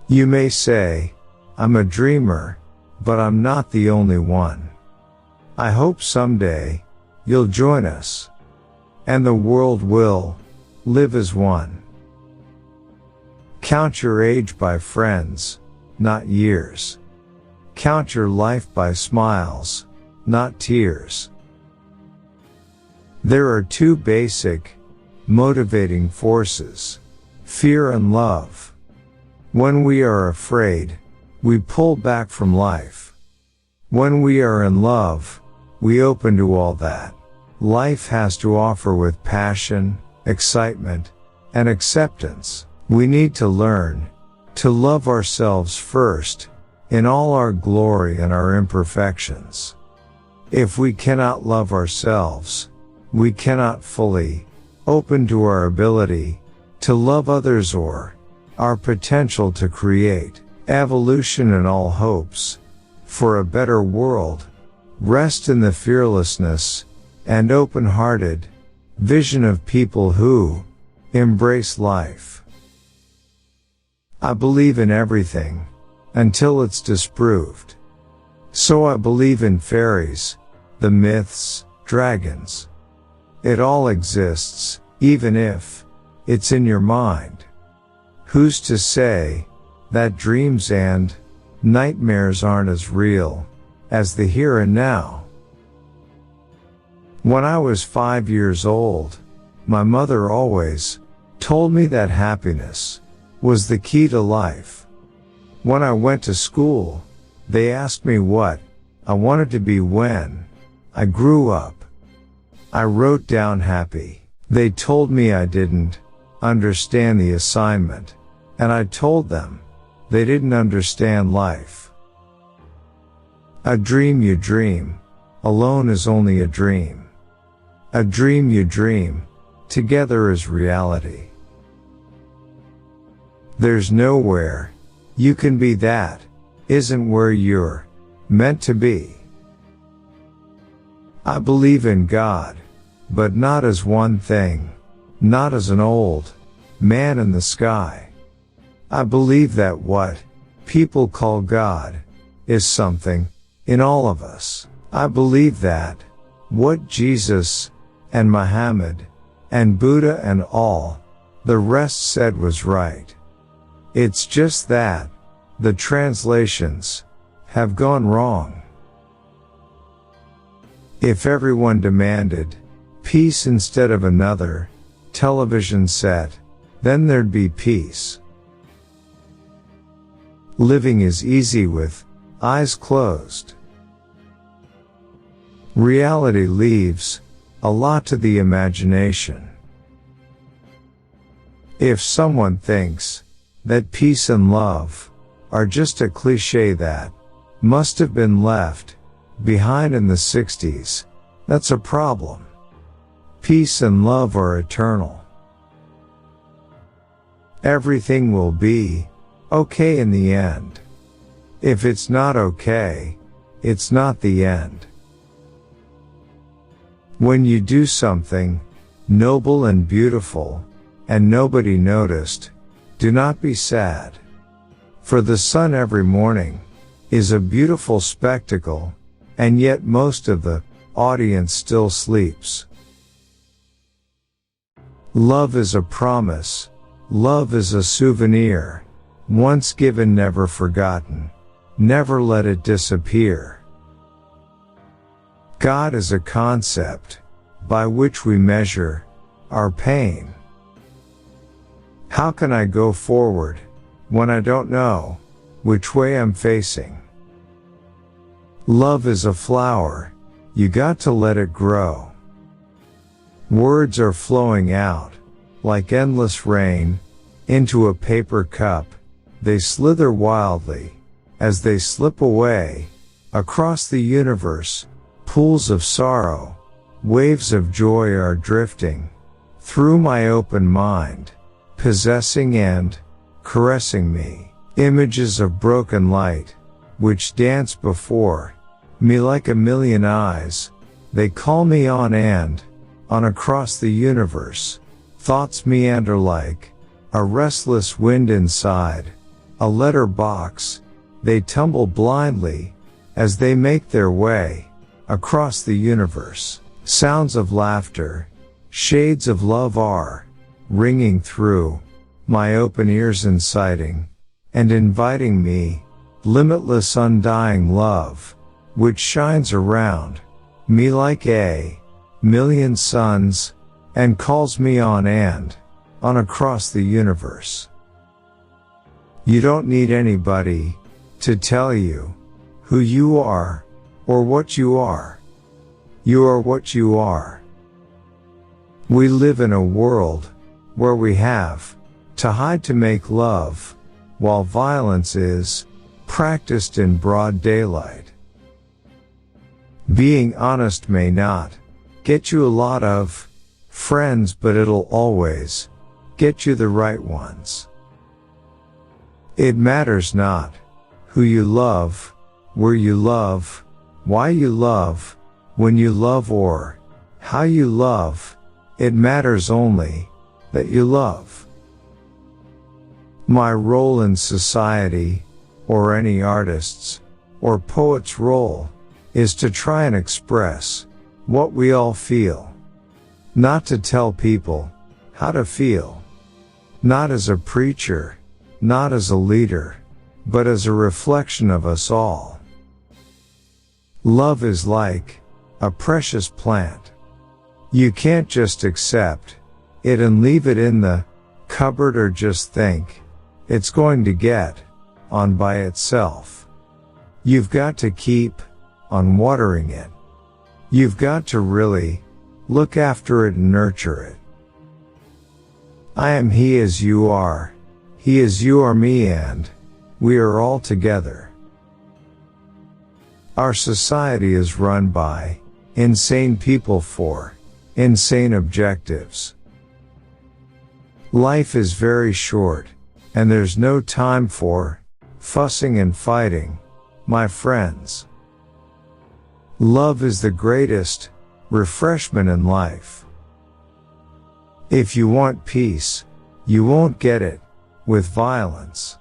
You may say, I'm a dreamer, but I'm not the only one. I hope someday you'll join us, and the world will live as one. Count your age by friends, not years. Count your life by smiles, not tears. There are two basic, motivating forces, fear and love. When we are afraid, we pull back from life. When we are in love, we open to all that life has to offer with passion, excitement, and acceptance. We need to learn to love ourselves first, in all our glory and our imperfections. If we cannot love ourselves, we cannot fully open to our ability to love others or our potential to create evolution, and all hopes for a better world rest in the fearlessness and open-hearted vision of people who embrace life. I believe in everything until it's disproved. So I believe in fairies, the myths, dragons. It all exists, even if it's in your mind. Who's to say that dreams and nightmares aren't as real as the here and now? When I was 5 years old, my mother always told me that happiness was the key to life. When I went to school, they asked me what I wanted to be when I grew up. I wrote down happy. They told me I didn't understand the assignment, and I told them they didn't understand life. A dream you dream alone is only a dream. A dream you dream together is reality. There's nowhere you can be that isn't where you're meant to be. I believe in God, but not as one thing, not as an old man in the sky. I believe that what people call God is something in all of us. I believe that what Jesus and Muhammad and Buddha and all the rest said was right. It's just that the translations have gone wrong. If everyone demanded peace instead of another television set, then there'd be peace. Living is easy with eyes closed. Reality leaves a lot to the imagination. If someone thinks that peace and love are just a cliché that must have been left behind in the 60s, that's a problem. Peace and love are eternal. Everything will be okay in the end. If it's not okay, it's not the end. When you do something noble and beautiful, and nobody noticed, do not be sad. For the sun every morning is a beautiful spectacle, and yet most of the audience still sleeps. Love is a promise. Love is a souvenir. Once given, never forgotten. Never let it disappear. God is a concept by which we measure our pain. How can I go forward when I don't know which way I'm facing? Love is a flower. You got to let it grow. Words are flowing out like endless rain into a paper cup. They slither wildly as they slip away across the universe. Pools of sorrow, waves of joy are drifting through my open mind, possessing and caressing me. Images of broken light, which dance before me like a million eyes. They call me on and on across the universe. Thoughts meander like a restless wind inside a letter box, they tumble blindly as they make their way across the universe. Sounds of laughter, shades of love are ringing through my open ears, inciting and inviting me, limitless undying love, which shines around me like a million suns and calls me on and on across the universe. You don't need anybody to tell you who you are or what you are. You are what you are. We live in a world where we have to hide to make love, while violence is practiced in broad daylight. Being honest may not get you a lot of friends, but it'll always get you the right ones. It matters not who you love, where you love, why you love, when you love, or how you love. It matters only that you love. My role in society, or any artist's or poet's role, is to try and express what we all feel. Not to tell people how to feel. Not as a preacher, not as a leader, but as a reflection of us all. Love is like a precious plant. You can't just accept it and leave it in the cupboard, or just think it's going to get on by itself. You've got to keep on watering it. You've got to really look after it and nurture it. I am he as you are, he as you are me, and we are all together. Our society is run by insane people for insane objectives. Life is very short, and there's no time for fussing and fighting, my friends. Love is the greatest refreshment in life. If you want peace, you won't get it with violence.